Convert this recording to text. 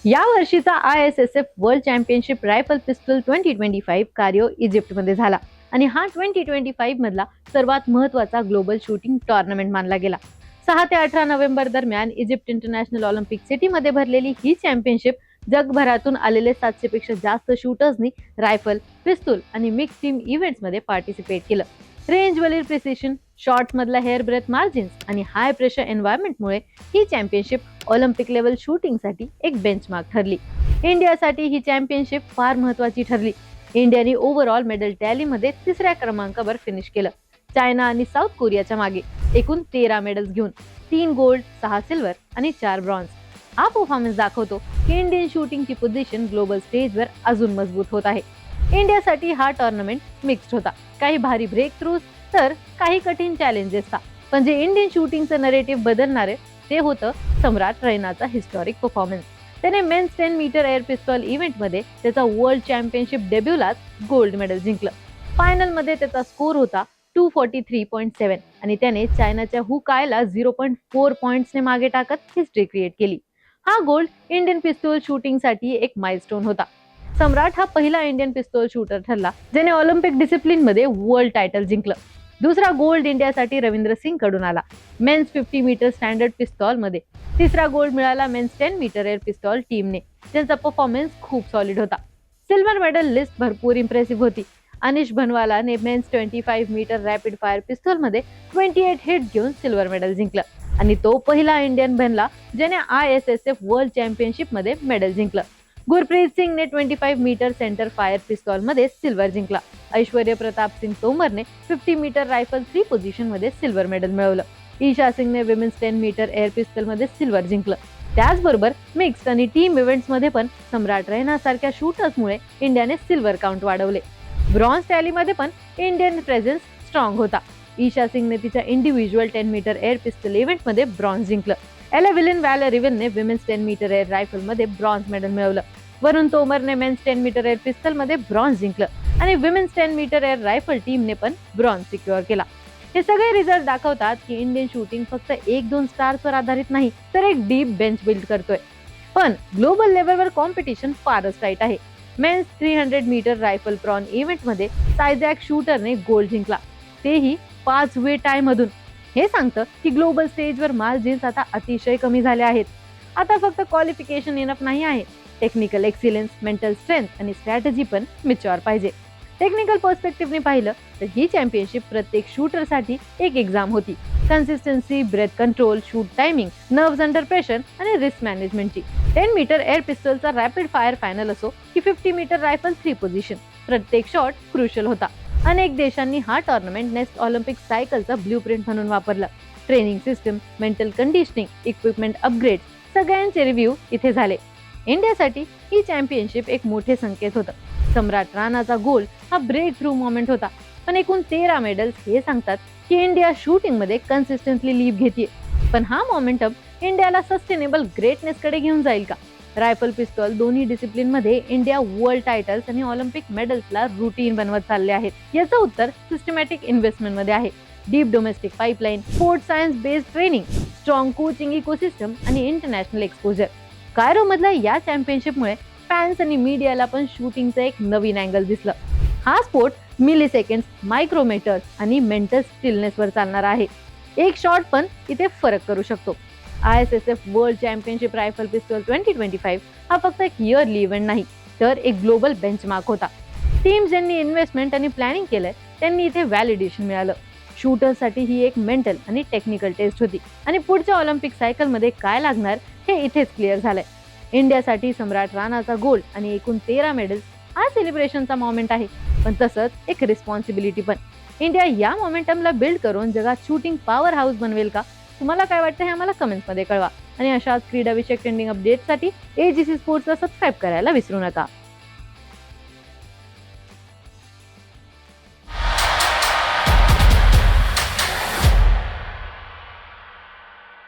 या वर्षीचा ISSF world championship rifle pistol 2025 कार्यो इजिप्तमध्ये झाला आणि हा 2025 मधला सर्वात महत्त्वाचा ग्लोबल शूटिंग टूर्नामेंट मानला गेला. 6 ते 18 नोव्हेंबर दरम्यान इजिप्त इंटरनॅशनल ऑलिम्पिक सिटीमध्ये भरलेली ही चॅम्पियनशिप जगभरातून आलेले 700 पेक्षा जास्त शूटर्सनी रायफल, पिस्तूल आणि मिक्स टीम इव्हेंट्समध्ये पार्टिसिपेट केलं. रेंजवरील प्रिसिशन, शॉट्स मधला हेअर ब्रेथ मार्जिन्स आणि हाय प्रेशर एन्व्हायरमेंटमुळे ही चॅम्पियनशिप ऑलिम्पिक लेवल शूटिंगसाठी एक बेंचमार्क ठरली. इंडियासाठी ही चॅम्पियनशिप फार महत्त्वाची ठरली. इंडियाने ओव्हरऑल मेडल टॅलीमध्ये 3ऱ्या क्रमांकावर फिनिश केलं. चायना आणि साऊथ कोरियाच्या मागे एकूण 13 मेडल्स घेऊन 3 गोल्ड, 6 सिल्वर आणि 4 ब्रॉन्झ. हा परफॉर्मन्स दाखवतो की इंडियन शूटिंगची पोझिशन ग्लोबल स्टेजवर अजून मजबूत होत आहे. इंडियासाठी हा टूर्नामेंट मिक्स्ड होता. काही भारी ब्रेक थ्रूज तर काही कठीण चॅलेंजेसचा. पण जे इंडियन शूटिंगचं नरेटिव्ह बदलणारे ते होतं सम्राट रैनाचा हिस्टॉरिक परफॉर्मन्स. त्याने मेन्स 10 मीटर एअर पिस्तॉल इव्हेंटमध्ये त्याचा वर्ल्ड चॅम्पियनशिप डेब्यूलाच गोल्ड मेडल जिंकलं. फायनलमध्ये त्याचा स्कोर होता 243.7 आणि त्याने चायनाच्या हु कायला 0.4 पॉइंट्सने मागे टाकत हिस्ट्री क्रिएट केली. हा गोल्ड इंडियन पिस्तूल शूटिंगसाठी एक माइलस्टोन होता. सम्राट हा पहिला इंडियन पिस्तूल शूटर ठरला ज्याने ऑलिम्पिक डिसिप्लिन मध्ये वर्ल्ड टायटल जिंकलं. दुसरा गोल्ड इंडियासाठी रविंद्र सिंग कडून आला मेन्स 50 मीटर स्टँडर्ड पिस्तॉल मध्ये. तिसरा गोल्ड मिळाला मेन्स 10 मीटर एअर पिस्तॉल टीमने, ज्यांचा परफॉर्मन्स खूप सॉलिड होता. सिल्वर मेडल लिस्ट भरपूर इम्प्रेसिव्ह होती. अनिश भनवालाने मेन्स 25 मीटर रॅपिड फायर पिस्तॉल मध्ये 28 हिट घेऊन सिल्वर मेडल जिंकलं आणि तो पहिला इंडियन बनला ज्याने ISSF वर्ल्ड चॅम्पियनशिप मध्ये मेडल जिंकलं. गुरप्रीत सिंगने 25 मीटर सेंटर फायर पिस्तॉल मध्ये सिल्वर जिंकला. ऐश्वर्य प्रताप सिंग तोमरने 50 मीटर रायफल 3 पोझिशन मध्ये सिल्वर मेडल मिळवलं. ईशा सिंगने विमेन्स 10 मीटर एअर पिस्तॉल मध्ये सिल्वर जिंकलं. त्याचबरोबर मिक्स्ड आणि टीम इव्हेंट्स मध्ये पण सम्राट रैना सारख्या शूटर्समुळे इंडियाने सिल्वर काउंट वाढवले. ब्रॉन्झ टॅलीमध्ये पण इंडियन प्रेझेन्स स्ट्रॉंग होता. ईशा सिंगने तिच्या इंडिव्हिज्युअल 10 मीटर एअर पिस्तॉल इव्हेंटमध्ये ब्रॉन्झ जिंकलं. एलेव्हिलिन व्हॅलरिव्हनने विमेन्स 10 मीटर एअर रायफल मध्ये ब्रॉन्झ मेडल मिळवलं. वरुण तोमरने मेन्स 10 मीटर एअर पिस्तॉल मध्ये ब्रॉन्झ जिंकलं आणि विमेन्स 10 मीटर एअर रायफल टीमने पण ब्रॉन्झ सिक्युअर केला. हे सगळे रिझल्ट दाखवतात की इंडियन शूटिंग फक्त 1-2 स्टार्सवर आधारित नाही तर एक डीप बेंच बिल्ड करतोय. पण ग्लोबल लेवलवर कॉम्पिटिशन फारच टाईट आहे. मेन्स 300 मीटर रायफल प्रॉन इव्हेंटमध्ये सायझॅक शूटरने गोल्ड जिंकला, तेही 5 वे टाय मधून. हे सांगतं की ग्लोबल स्टेजवर मार्जिन्स आता अतिशय कमी झाले आहेत. आता फक्त क्वालिफिकेशन इनफ नाही आहे, टेक्निकल एक्सिलन्स, मेंटल स्ट्रेंथ आणि स्ट्रॅटेजी पण मॅच्युअर पाहिजे. टेक्निकल पर्स्पेक्टिव्हने पाहिलं तर ही चॅम्पियनशिप प्रत्येक शूटरसाठी एक एक्झाम होती. Consistency, breath control, shoot timing, nerves under pressure आणि रिस्क मॅनेजमेंटची. 10 मीटर एअर पिस्तॉलचा रॅपिड फायर फायनल असो की 50 मीटर रायफल 3 पोझिशन, प्रत्येक शॉट क्रुशियल होता. अनेक देशांनी हा टूर्नामेंट नेक्स्ट ऑलिम्पिक सायकलचा ब्ल्यूप्रिंट म्हणून वापरला. Training system, mental conditioning, equipment upgrade सगळ्यांचे रिव्ह्यू इथे झाले. इंडियासाठी ही चॅम्पियनशिप एक मोठे संकेत होतं. सम्राट राणाचा गोल हा ब्रेक थ्रू मोमेंट होता. पण एकूण 13 मेडल्स हे सांगतात की इंडिया शूटिंग मध्ये कन्सिस्टंटली लीड घेतेय. पण हा मोमेंटम इंडियाला सस्टेनेबल ग्रेटनेस कडे घेऊन जाईल का? रायफल पिस्तॉल दोन्ही डिसिप्लिन मध्ये इंडिया वर्ल्ड टायटल्स आणि ऑलिम्पिक मेडल्सला रुटीन बनवत चालले आहेत. याचं उत्तर सिस्टमॅटिक इन्व्हेस्टमेंट मध्ये आहे. Deep domestic pipeline, sports science based training, strong coaching ecosystem आणि इंटरनॅशनल एक्सपोजर. कायरो मधल्या या चॅम्पियनशिपमुळे फॅन्स आणि मीडियाला पण शूटिंगचं एक नवीन अँगल दिसलं. हा स्पोर्ट मिली सेकंड, मायक्रोमीटर्स आणि मेंटल स्टिलनेसवर चालणार आहे. एक शॉट पण इथे फरक करू शकतो. ISSF वर्ल्ड चॅम्पियनशिप रायफल पिस्तॉल 2025 हा फक्त एक इयरली इव्हेंट नाही तर एक ग्लोबल बेंचमार्क होता. टीम्स ज्यांनी इन्व्हेस्टमेंट आणि प्लॅनिंग केलंय त्यांनी इथे व्हॅलिडेशन मिळालं. शूटर्ससाठी ही एक मेंटल आणि टेक्निकल टेस्ट होती आणि पुढच्या ऑलिम्पिक सायकलमध्ये काय लागणार हे इथेच क्लिअर झालंय. इंडियासाठी सम्राट राणाचा गोल्ड आणि एकूण 13 मेडल्स हा सेलिब्रेशनचा मोमेंट आहे, पण तसंच एक रिस्पॉन्सिबिलिटी पण. इंडिया या मोमेंटमला बिल्ड करून जगात शूटिंग पॉवर हाऊस बनवेल का? तुम्हाला काय वाटतं हे आम्हाला कमेंट्समध्ये कळवा आणि अशाच क्रीडाविषयक ट्रेंडिंग अपडेटसाठी AGC स्पोर्ट्सला सबस्क्राईब करायला विसरू नका.